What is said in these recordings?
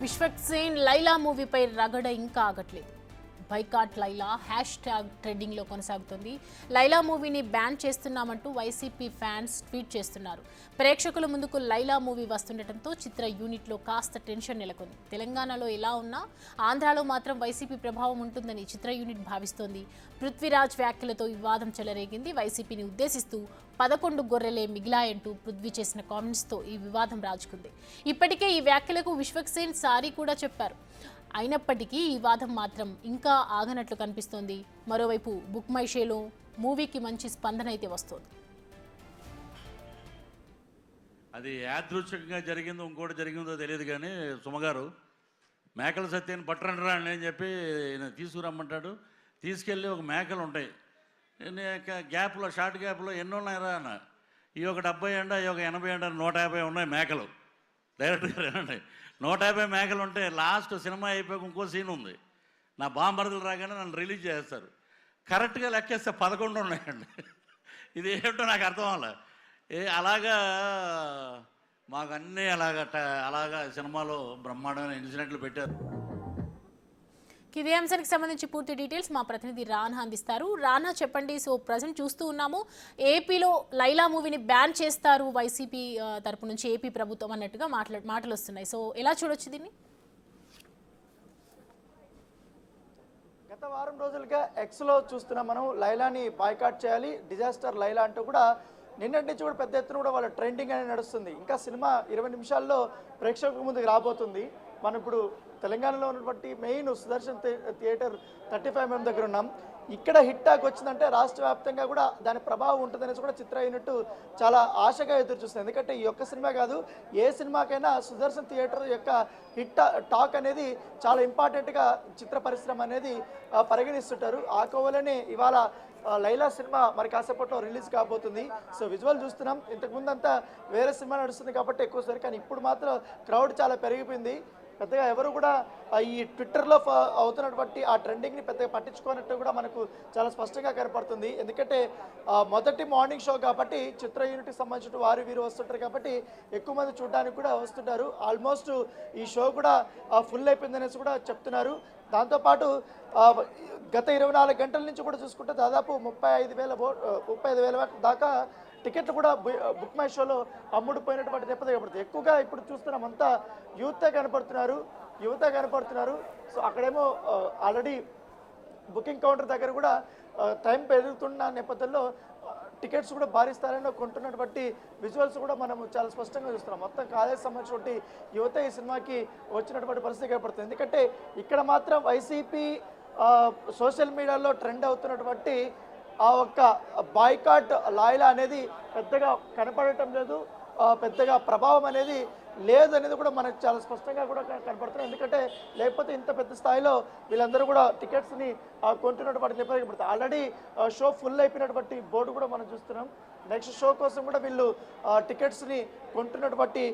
విశ్వక్ సేన్ లైలా మూవీపై రగడ ఇంకా ఆగట్లేదు. Boycott Laila hash tag ట్రెండింగ్లో కొనసాగుతుంది. లైలా మూవీని బ్యాన్ చేస్తున్నామంటూ వైసీపీ ఫ్యాన్స్ ట్వీట్ చేస్తున్నారు. ప్రేక్షకుల ముందుకు లైలా మూవీ వస్తుండటంతో చిత్ర యూనిట్లో కాస్త టెన్షన్ నెలకొంది. తెలంగాణలో ఎలా ఉన్నా ఆంధ్రాలో మాత్రం వైసీపీ ప్రభావం ఉంటుందని చిత్ర యూనిట్ భావిస్తోంది. పృథ్వీరాజ్ వ్యాఖ్యలతో వివాదం చెలరేగింది. వైసీపీని ఉద్దేశిస్తూ 11 గొర్రెలే మిగిలాయంటూ పృథ్వీ చేసిన కామెంట్స్తో ఈ వివాదం రాజుకుంది. ఇప్పటికే ఈ వ్యాఖ్యలకు విశ్వక్ సేన్ సారీ కూడా చెప్పారు. అయినప్పటికీ ఈ వాదం మాత్రం ఇంకా ఆగనట్లు కనిపిస్తోంది. మరోవైపు బుక్ మై షోలో మూవీకి మంచి స్పందన అయితే వస్తోంది. అది యాదృచ్ఛికంగా జరిగిందో ఇంకోటి జరిగిందో తెలియదు కానీ సుమగారు మేకల సత్యాన్ని పట్టరండిరా అని చెప్పి తీసుకురమ్మంటాడు. తీసుకెళ్ళి ఒక మేకలు ఉంటాయి గ్యాప్లో షార్ట్ గ్యాప్లో ఎన్ని ఉన్నాయరా అన్న. ఈ ఒక 70 అంట, ఈ ఒక 80 అంట, 150 ఉన్నాయి మేకలు. డైరెక్ట్గా రండి 150 మేకలు ఉంటే లాస్ట్ సినిమా అయిపోయాక ఇంకో సీన్ ఉంది. నా బాంబరదలు రాగానే నన్ను రిలీజ్ చేస్తారు. కరెక్ట్గా లెక్కేస్తే 11 ఉన్నాయండి. ఇది ఏమిటో నాకు అర్థం అవ్వాలి. అలాగా మాకు అన్నీ అలాగా సినిమాలో బ్రహ్మాండమైన ఇన్సిడెంట్లు పెట్టారు. ఇదే అంశానికి సంబంధించి పూర్తి డీటెయిల్స్ మా ప్రతినిధి రానా అందిస్తారు. రానా చెప్పండి. సో ప్రజెంట్ చూస్తూ ఉన్నాము ఏపీలో లైలా మూవీని బ్యాన్ చేస్తారు వైసీపీ తరపు నుంచి ఏపీ ప్రభుత్వం అన్నట్టుగా మాటలు వస్తున్నాయి. సో ఎలా చూడొచ్చు దీన్ని? గత వారం రోజులుగా ఎక్స్లో చూస్తున్నాం మనం. లైలాని బాయ్కాట్ చేయాలి, డిజాస్టర్ లైలా అంటూ కూడా నిన్నటి నుంచి కూడా పెద్ద ఎత్తున కూడా వాళ్ళ ట్రెండింగ్ అనేది నడుస్తుంది. ఇంకా సినిమా 20 నిమిషాల్లో ప్రేక్షకుల ముందుకు రాబోతుంది. మనం ఇప్పుడు తెలంగాణలో ఉన్నటువంటి మెయిన్ సుదర్శన్ థియేటర్ 35mm దగ్గర ఉన్నాం. ఇక్కడ హిట్ టాక్ వచ్చిందంటే రాష్ట్ర వ్యాప్తంగా కూడా దాని ప్రభావం ఉంటుందనేసి కూడా చిత్ర యూనిట్ చాలా ఆశగా ఎదురు చూస్తుంది. ఎందుకంటే ఈ ఒక్క సినిమా కాదు, ఏ సినిమాకైనా సుదర్శన్ థియేటర్ యొక్క హిట్ టాక్ అనేది చాలా ఇంపార్టెంట్గా చిత్ర పరిశ్రమ అనేది పరిగణిస్తుంటారు. ఆ కోవలనే ఇవాళ లైలా సినిమా మరి కాసేపట్లో రిలీజ్ కాబోతుంది. సో విజువల్ చూస్తున్నాం. ఇంతకుముందు అంతా వేరే సినిమా నడుస్తుంది కాబట్టి ఎక్కువసారి, కానీ ఇప్పుడు మాత్రం క్రౌడ్ చాలా పెరిగిపోయింది. పెద్దగా ఎవరు కూడా ఈ ట్విట్టర్లో అవుతున్నటువంటి ఆ ట్రెండింగ్ని పెద్దగా పట్టించుకోనట్టు కూడా మనకు చాలా స్పష్టంగా కనపడుతుంది. ఎందుకంటే మొదటి మార్నింగ్ షో కాబట్టి చిత్ర యూనిట్కి సంబంధించిన వారు వీరు వస్తుంటారు కాబట్టి ఎక్కువ మంది చూడడానికి కూడా వస్తుంటారు. ఆల్మోస్ట్ ఈ షో కూడా ఫుల్ అయిపోయిందనేసి కూడా చెప్తున్నారు. దాంతోపాటు గత 24 గంటల నుంచి కూడా చూసుకుంటే దాదాపు 35,000 దాకా టికెట్లు కూడా బుక్ మై షోలో అమ్ముడుపోయినటువంటి నేపథ్యం కనపడుతుంది. ఎక్కువగా ఇప్పుడు చూస్తున్నాం అంతా యువత కనపడుతున్నారు. సో అక్కడేమో ఆల్రెడీ బుకింగ్ కౌంటర్ దగ్గర కూడా టైం పెరుగుతున్న నేపథ్యంలో టికెట్స్ కూడా భారీస్తారని కొంటున్నటువంటి విజువల్స్ కూడా మనం చాలా స్పష్టంగా చూస్తున్నాం. మొత్తం కాలేజ్ సంబంధించినటువంటి యువత ఈ సినిమాకి వచ్చినటువంటి పరిస్థితి కనపడుతుంది. ఎందుకంటే ఇక్కడ మాత్రం వైసీపీ సోషల్ మీడియాలో ట్రెండ్ అవుతున్నటువంటి ఆ ఒక్క బాయ్కాట్ లైలా అనేది పెద్దగా కనపడటం లేదు, పెద్దగా ప్రభావం అనేది లేదనేది కూడా మనకు చాలా స్పష్టంగా కూడా కనపడుతుంది. ఎందుకంటే లేకపోతే ఇంత పెద్ద స్థాయిలో వీళ్ళందరూ కూడా టికెట్స్ని కొంటున్నటువంటి నేపథ్యం కనపడుతుంది. ఆల్రెడీ షో ఫుల్ అయిపోయినటువంటి బోర్డు కూడా మనం చూస్తున్నాం. నెక్స్ట్ షో కోసం కూడా వీళ్ళు టికెట్స్ని కొంటున్నటువంటి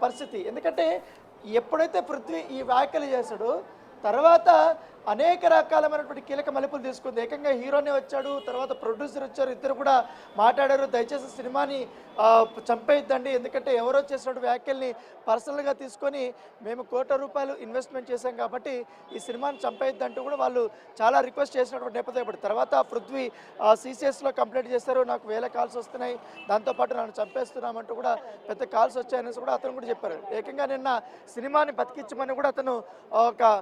పరిస్థితి. ఎందుకంటే ఎప్పుడైతే పృథ్వీ ఈ వ్యాఖ్యలు చేశాడో తర్వాత అనేక రకాలమైనటువంటి కీలక మలుపులు తీసుకుంది. ఏకంగా హీరోనే వచ్చాడు, తర్వాత ప్రొడ్యూసర్ వచ్చారు, ఇద్దరు కూడా మాట్లాడారు. దయచేసి సినిమాని చంపేయద్దండి, ఎందుకంటే ఎవరో చేసినటువంటి వ్యాఖ్యల్ని పర్సనల్గా తీసుకొని మేము ₹1,00,00,000 ఇన్వెస్ట్మెంట్ చేశాం కాబట్టి ఈ సినిమాని చంపేయద్దంటూ కూడా వాళ్ళు చాలా రిక్వెస్ట్ చేసినటువంటి నేపథ్యం. తర్వాత పృథ్వీ CCSలో కంప్లైంట్ చేశారు, నాకు 1000 కాల్స్ వస్తున్నాయి, దాంతోపాటు నన్ను చంపేస్తున్నామంటూ కూడా పెద్ద కాల్స్ వచ్చాయనేసి కూడా అతను కూడా చెప్పారు. ఏకంగా నిన్న సినిమాని బతికించమని కూడా అతను ఒక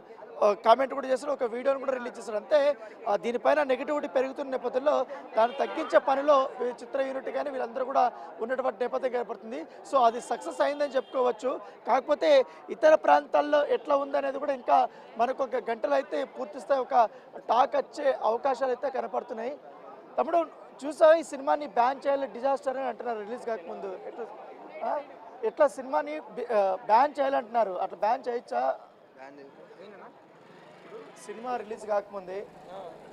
కామెంట్ కూడా చేశారు, ఒక వీడియోని కూడా రిలీజ్ చేశారు. అంతే దీనిపైన నెగిటివిటీ పెరుగుతున్న నేపథ్యంలో దాన్ని తగ్గించే పనిలో చిత్ర యూనిట్ కానీ వీళ్ళందరూ కూడా ఉన్నటువంటి నేపథ్యం ఏర్పడుతుంది. సో అది సక్సెస్ అయిందని చెప్పుకోవచ్చు. కాకపోతే ఇతర ప్రాంతాల్లో ఎట్లా ఉందనేది కూడా ఇంకా మనకు ఒక గంటలు అయితే పూర్తిస్థాయి ఒక టాక్ వచ్చే అవకాశాలు అయితే కనపడుతున్నాయి. తమ్ముడు చూసావా ఈ సినిమాని బ్యాన్ చేయాలి, డిజాస్టర్ అని అంటున్నారు రిలీజ్ కాకముందు. ఎట్లా సినిమాని బ్యాన్ చేయాలంటున్నారు, అట్లా బ్యాన్ చేయొచ్చా? సినిమా రిలీజ్ కాకముందే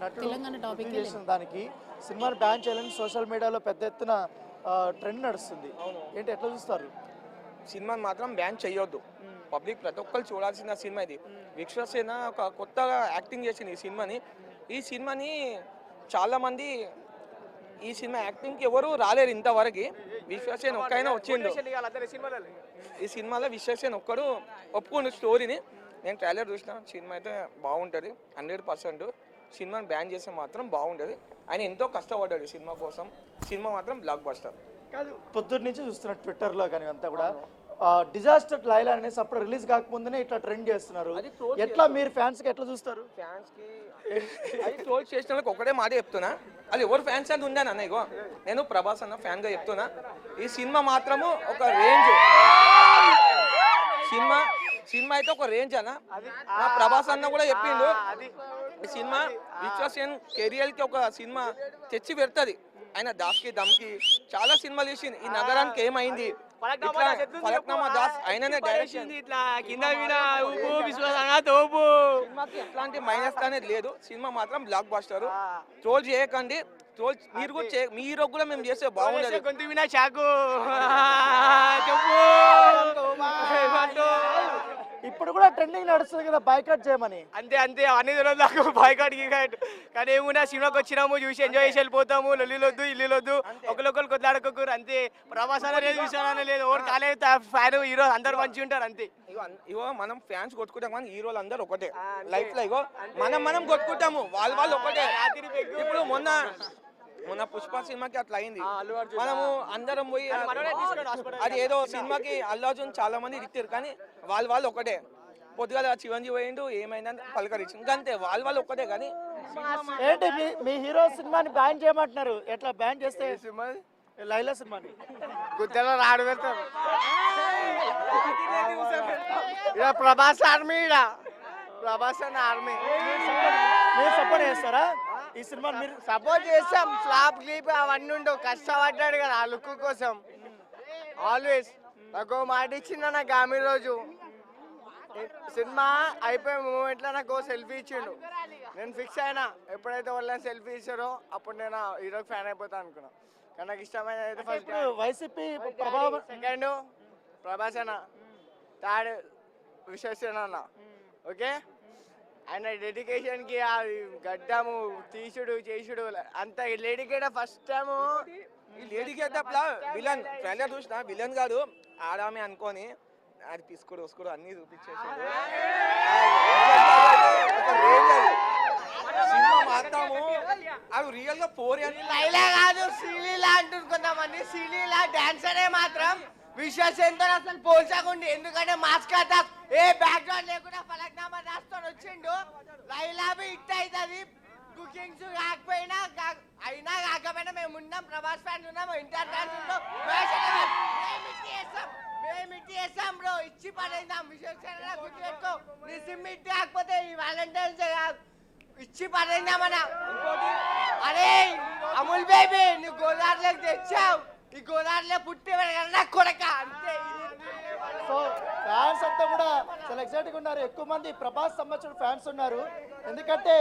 నటుడు చేసిన దానికి సినిమాని బ్యాన్ చేయాలని సోషల్ మీడియాలో పెద్ద ఎత్తున ట్రెండ్ నడుస్తుంది. ఏంటి ఎట్లా చూస్తారు? సినిమాని మాత్రం బ్యాన్ చేయొద్దు. పబ్లిక్ ప్రతి ఒక్కరు చూడాల్సిన సినిమా ఇది. విశ్వసేన ఒక కొత్తగా యాక్టింగ్ చేసింది ఈ సినిమాని చాలామంది ఈ సినిమా యాక్టింగ్కి ఎవరు రాలేరు ఇంతవరకు. విశ్వసేన్ ఒక్కైనా వచ్చిండు ఈ సినిమాలో. విశ్వసేన్ ఒక్కడు ఒప్పుకుండు స్టోరీని. నేను ట్రైలర్ చూసిన సినిమా అయితే బాగుంటుంది 100%. సినిమాని బ్యాన్ చేస్తే మాత్రం బాగుంటుంది. ఆయన ఎంతో కష్టపడ్డాడు సినిమా కోసం. సినిమా మాత్రం బ్లాక్ బస్టర్. కాదు, పొద్దున్న నుంచి చూస్తున్న ట్విట్టర్లో కానీ అంతా కూడా డిజాస్టర్ లైలా అనేసి అప్పుడు రిలీజ్ కాకముందునే ఇట్లా ట్రెండ్ చేస్తున్నారు. ఎట్లా మీరు ఫ్యాన్స్కి ఎట్లా చూస్తారు? ఫ్యాన్స్కి అది ట్రోల్ చేసిన వాళ్ళకి ఒకటే మాట చెప్తున్నా, అది ఎవరు ఫ్యాన్స్ అని ఉందా అన్న. ఇగో నేను ప్రభాస్ అన్న ఫ్యాన్గా చెప్తున్నా, ఈ సినిమా మాత్రము ఒక రేంజ్. సినిమా అయితే ఒక రేంజ్ అన్న. నా ప్రభాస్ అన్న కూడా చెప్పిండు, ఈ సినిమా విశ్వసేన్ కెరియర్కి ఒక సినిమా తెచ్చి పెడుతుంది. ఆయన దాస్కి దమ్కి చాలా సినిమాలు చేసింది. ఈ నగరానికి ఏమైంది, ఫలక్నామా దాస్ ఆయననే డైరెక్షన్. సినిమాకి ఎట్లాంటి మైనస్ అనేది లేదు. సినిమా మాత్రం బ్లాక్ బస్టర్. ట్రోల్ చేయకండి, ట్రోల్ మీరు కూడా మీరు కూడా మేము చేస్తే బాగుండదు. ఇప్పుడు కూడా ట్రెండింగ్ నడుస్తుంది కదా బాయ్కాట్ చేయమని. అంతే అన్ని తెలియదు నాకు బాయ్కాట్ గీకాట్. కానీ ఏమున్నా సినిమాకి వచ్చినాము, చూసి ఎంజాయ్ చేసి వెళ్ళిపోతాము. లొల్లిలొద్దు ఇల్లులొద్దు, ఒకరికొకరు కొట్లాడుకోకూరు అంతే. ప్రభాస్ అన్న లేదు, విశ్వనాథ్ లేదు, ఎవరు కాలేదు ఫ్యాన్ హీరో అందరు మంచిగా ఉంటారు అంతే. ఇగో మనం ఫ్యాన్స్ కొట్టుకుంటాం కానీ హీరోలు అందరూ ఒకటే లైఫ్ లో. ఇగో మనం కొట్టుకుంటాము, వాళ్ళు ఒకటే. ఇప్పుడు మొన్న పుష్ప సినిమాకి అట్లా అయింది. మనము అందరం పోయి అది ఏదో సినిమాకి అల్లు అర్జున్ చాలా మంది తిట్టారు కానీ వాళ్ళు ఒకటే. పొద్దుగాల చిరంజీవి పోయిండు, ఏమైందని పలకరించింది, ఇంకంతే. వాళ్ళు ఒక్కటే. కానీ ఏంటి మీ హీరో సినిమాని బ్యాన్ చేయమంటున్నారు? ఎట్లా బ్యాన్ చేస్తే లైలా సినిమాని గుద్దలో రాడు పెడతారు. ప్రభాస్ ఆర్మీ, ప్రభాస్ అన్న ఆర్మీ. మీరు సపోర్ట్ చేస్తారా ఈ సినిమా? మీరు సపోర్ట్ చేస్తాం. ఫ్లాప్ క్లిప్ అవన్నీ ఉండవు, కష్టపడ్డాడు కదా ఆ లుక్ కోసం. ఆల్వేస్ నాకు మాట ఇచ్చిండు నాకు ఆమె రోజు సినిమా అయిపోయే మూమెంట్లో నాకు సెల్ఫీ ఇచ్చిండు. నేను ఫిక్స్ అయినా ఎప్పుడైతే వాళ్ళని సెల్ఫీ ఇచ్చారో అప్పుడు నేను హీరోకి ఫ్యాన్ అయిపోతాను అనుకున్నా. కానీ నాకు ఇష్టమైన అయితే ఫస్ట్ వైసీపీ ప్రభావం, సెకండ్ ప్రభాస్ అన్న, థర్డ్ విశ్వసేన అన్న. ఓకే, ఆయన డెడికేషన్కి ఆ గడ్డము తీసుడు చేసుడు అంత డెడికేట్. ఫస్ట్ టైము ఈ లేడీ గెటప్లా విలన్ ట్రైలర్ చూసిన విలన్ కాదు ఆడామే అనుకొని అది పిసుకోడు అన్ని చూపించేసాడు. సినిమా మాత్రము అవి రియల్ గా లైలా కాదు శ్రీలీలా అంటుంది కొంతమంది. శ్రీలీలా డాన్సరే మాత్రం విశ్వసేన్తో అసలు పోల్చకుండా, ఎందుకంటే మాస్కా దాస్ ఏ బ్యాక్గ్రౌండ్ లేకుండా ఫలక్నామా దాస్తో వచ్చిండు. లైలా బి హిట్ అవుతుంది. కుకింగ్స్ కాకపోయినా అయినా కాకపోయినా మేము ఉన్నాం, ప్రభాస్ ఫ్యాన్స్ ఉన్నాం, ఇంటర్ ఫ్యాన్స్ ఉన్నాం. మేము ఇట్టి చేస్తాం బ్రో, ఇచ్చి పడేద్దాం. విశ్వసేన గుర్తుపెట్టుకో, నీ సిమ్ ఇట్టి కాకపోతే ఈ వ్యాలంటైన్స్ డే ఇచ్చి పడేద్దామన్నా. అరే అమూల్ బేబీ, నువ్వు గోదావరిలోకి తెచ్చావు, ఈ గోదావరిలో పుట్టి కొడక అంతే. సో ఫ్యాన్స్ అంతా కూడా చాలా ఎక్సైట్గా ఉన్నారు. ఎక్కువ మంది ప్రభాస్ సంబంధించిన ఫ్యాన్స్ ఉన్నారు. ఎందుకంటే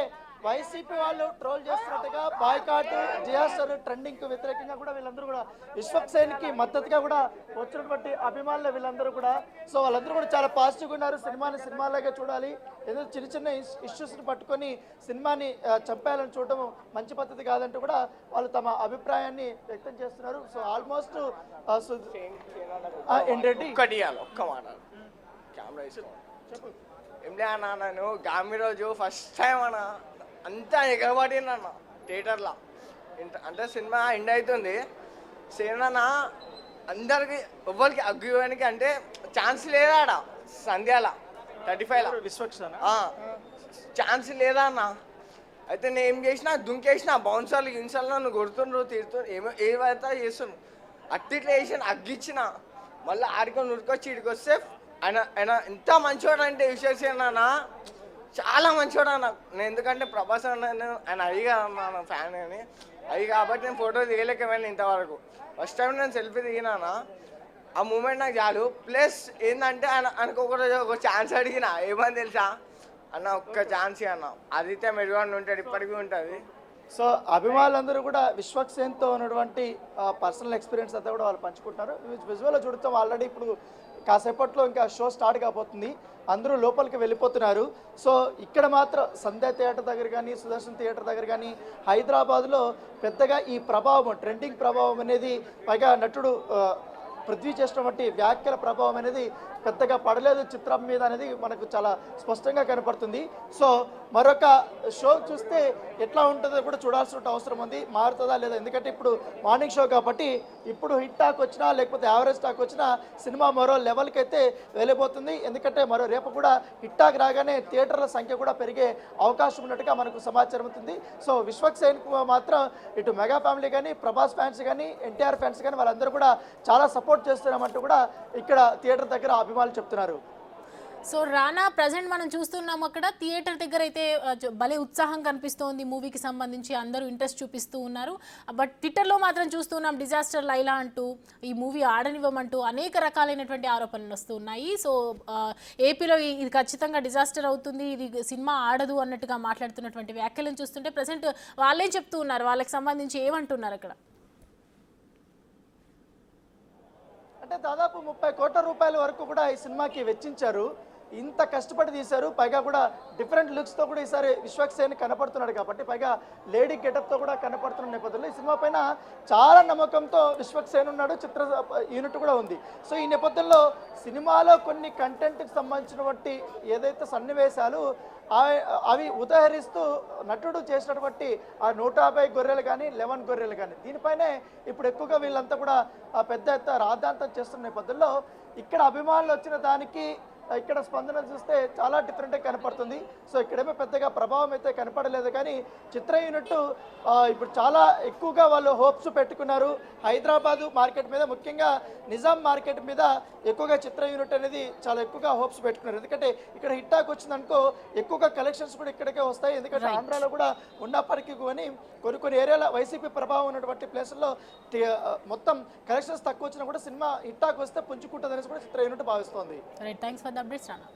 వైసీపీ వాళ్ళు ట్రోల్ చేస్తున్నట్టుగా బాయ్కాట్ డిజాస్టర్ ట్రెండింగ్ కు వ్యతిరేకంగా కూడా వీళ్ళందరూ కూడా విశ్వసేన్కి మద్దతుగా కూడా వచ్చినటువంటి అభిమానులు వీళ్ళందరూ కూడా. సో వాళ్ళందరూ కూడా చాలా పాజిటివ్గా ఉన్నారు. సినిమాలాగే చూడాలి, ఏదో చిన్న ఇష్యూస్ని పట్టుకొని సినిమాని చంపేయాలని చూడటం మంచి పద్ధతి కాదంటూ కూడా వాళ్ళు తమ అభిప్రాయాన్ని వ్యక్తం చేస్తున్నారు. సో ఆల్మోస్ట్ ఏంటంటే ఒక్క మాట కెమెరా చెప్పు. ఏం అన్నా, నేను గామి రోజు ఫస్ట్ టైం అన్న అంతా ఎగరబడినన్న థియేటర్లో. అంటే సినిమా ఎండ్ అవుతుంది, సేనన్న అందరికి ఎవ్వరికి అగ్గివ్వడానికి అంటే ఛాన్స్ లేదా ఆడ సంధ్యాల 35లో విశ్వక్షణ ఛాన్స్ లేదా అన్న. అయితే నేను ఏం చేసినా దుంకేసిన, బౌన్సర్లు గిన్సర్లు నన్ను కొడుతుండ్రు తిడుతుండ్రు, ఏమైతే చేస్తుండ్రు. అట్టిట్లా వేసిన అగ్గిచ్చిన, మళ్ళీ ఆడుకొని ఉరికొచ్చి ఇడికి వస్తే ఆయన ఎంత మంచివాడు అంటే విశ్వసేన చాలా మంచివాడు అన్న. నేను ఎందుకంటే ప్రభాస్ అన్న ఆయన అయ్యిగా అన్న ఫ్యాన్ అని అయ్యి కాబట్టి నేను ఫోటో దిగలేకపోయాను ఇంతవరకు. ఫస్ట్ టైం నేను సెల్ఫీ దిగినానా, ఆ మూమెంట్ నాకు చాలు. ప్లస్ ఏంటంటే ఆయనకు ఒక ఛాన్స్ అడిగిన, ఏమని తెలుసా అన్న, ఒక్క ఛాన్స్ అన్న, ఆదిత్య మెరుగండి ఉంటాడు, ఇప్పటికీ ఉంటుంది. సో అభిమానులందరూ కూడా విశ్వక్సేన్తో ఉన్నటువంటి పర్సనల్ ఎక్స్పీరియన్స్ అంతా కూడా వాళ్ళు పంచుకుంటున్నారు. విజువల్లో చూడటం ఆల్రెడీ ఇప్పుడు కాసేపట్లో ఇంకా షో స్టార్ట్ కాబోతుంది, అందరూ లోపలికి వెళ్ళిపోతున్నారు. సో ఇక్కడ మాత్రం సంధ్యా థియేటర్ దగ్గర కానీ సుదర్శన్ థియేటర్ దగ్గర కానీ హైదరాబాద్లో పెద్దగా ఈ ప్రభావం ట్రెండింగ్ ప్రభావం అనేది, పైగా నటుడు పృథ్వీ చేసినటువంటి వ్యాఖ్యల ప్రభావం అనేది పెద్దగా పడలేదు చిత్రం మీద అనేది మనకు చాలా స్పష్టంగా కనపడుతుంది. సో మరొక షో చూస్తే ఎట్లా ఉంటుందో కూడా చూడాల్సిన అవసరం ఉంది, మారుతుందా లేదా. ఎందుకంటే ఇప్పుడు మార్నింగ్ షో కాబట్టి ఇప్పుడు హిట్ టాక్ వచ్చినా లేకపోతే యావరేజ్ టాక్ వచ్చినా సినిమా మరో లెవెల్కి అయితే వెళ్ళిపోతుంది. ఎందుకంటే మరో రేపు కూడా హిట్ టాక్ రాగానే థియేటర్ల సంఖ్య కూడా పెరిగే అవకాశం ఉన్నట్టుగా మనకు సమాచారం అవుతుంది. సో విశ్వక్సేన్కు మాత్రం ఇటు మెగా ఫ్యామిలీ కానీ, ప్రభాస్ ఫ్యాన్స్ కానీ, ఎన్టీఆర్ ఫ్యాన్స్ కానీ వాళ్ళందరూ కూడా చాలా సపోర్ట్ చేస్తున్నామంటూ కూడా ఇక్కడ థియేటర్ దగ్గర అభిమానులు చెప్తున్నారు. సో రానా ప్రజెంట్ మనం చూస్తున్నాం అక్కడ థియేటర్ దగ్గర అయితే భలే ఉత్సాహం కనిపిస్తోంది మూవీకి సంబంధించి, అందరూ ఇంట్రెస్ట్ చూపిస్తూ ఉన్నారు. బట్ ట్విట్టర్లో మాత్రం చూస్తున్నాం డిజాస్టర్ లైలా అంటూ, ఈ మూవీ ఆడనివ్వమంటూ అనేక రకాలైనటువంటి ఆరోపణలు వస్తూ ఉన్నాయి. సో ఏపీలో ఇది ఖచ్చితంగా డిజాస్టర్ అవుతుంది, ఇది సినిమా ఆడదు అన్నట్టుగా మాట్లాడుతున్నటువంటి వ్యాఖ్యలను చూస్తుంటే ప్రజెంట్ వాళ్ళేం చెప్తూ ఉన్నారు, వాళ్ళకి సంబంధించి ఏమంటున్నారు అక్కడ? అంటే దాదాపు 30 కోట్ల రూపాయల వరకు కూడా ఈ సినిమాకి వెచ్చించారు. ఇంత కష్టపడి తీశారు, పైగా కూడా డిఫరెంట్ లుక్స్తో కూడా ఈసారి విశ్వక్సేన్ కనపడుతున్నాడు కాబట్టి, పైగా లేడీ గెటప్తో కూడా కనపడుతున్న నేపథ్యంలో ఈ సినిమా పైన చాలా నమ్మకంతో విశ్వక్సేన్ ఉన్నాడు, చిత్ర యూనిట్ కూడా ఉంది. సో ఈ నేపథ్యంలో సినిమాలో కొన్ని కంటెంట్కి సంబంధించినటువంటి ఏదైతే సన్నివేశాలు అవి ఉదహరిస్తూ నటుడు చేసినటువంటి ఆ 150 గొర్రెలు కానీ 11 గొర్రెలు కానీ దీనిపైనే ఇప్పుడు ఎక్కువగా వీళ్ళంతా కూడా పెద్ద ఎత్తున రాద్ధాంతం చేస్తున్న నేపథ్యంలో ఇక్కడ అభిమానులు వచ్చిన దానికి ఇక్కడ స్పందన చూస్తే చాలా డిఫరెంట్గా కనపడుతుంది. సో ఇక్కడేమో పెద్దగా ప్రభావం అయితే కనపడలేదు, కానీ చిత్ర యూనిట్ ఇప్పుడు చాలా ఎక్కువగా వాళ్ళు హోప్స్ పెట్టుకున్నారు హైదరాబాదు మార్కెట్ మీద, ముఖ్యంగా నిజాం మార్కెట్ మీద ఎక్కువగా చిత్ర యూనిట్ అనేది చాలా ఎక్కువగా హోప్స్ పెట్టుకున్నారు. ఎందుకంటే ఇక్కడ హిట్ టాక్ వచ్చిందనుకో ఎక్కువగా కలెక్షన్స్ కూడా ఇక్కడికే వస్తాయి. ఎందుకంటే ఆంధ్రాలో కూడా ఉన్నప్పటికీ కానీ కొన్ని ఏరియాలో వైసీపీ ప్రభావం ఉన్నటువంటి ప్లేసుల్లో మొత్తం కలెక్షన్స్ తక్కువ వచ్చినా కూడా సినిమా హిట్ టాక్ వస్తే పుంజుకుంటుంది అనేసి కూడా చిత్ర యూనిట్ భావిస్తోంది. Thanks for the updates Rana.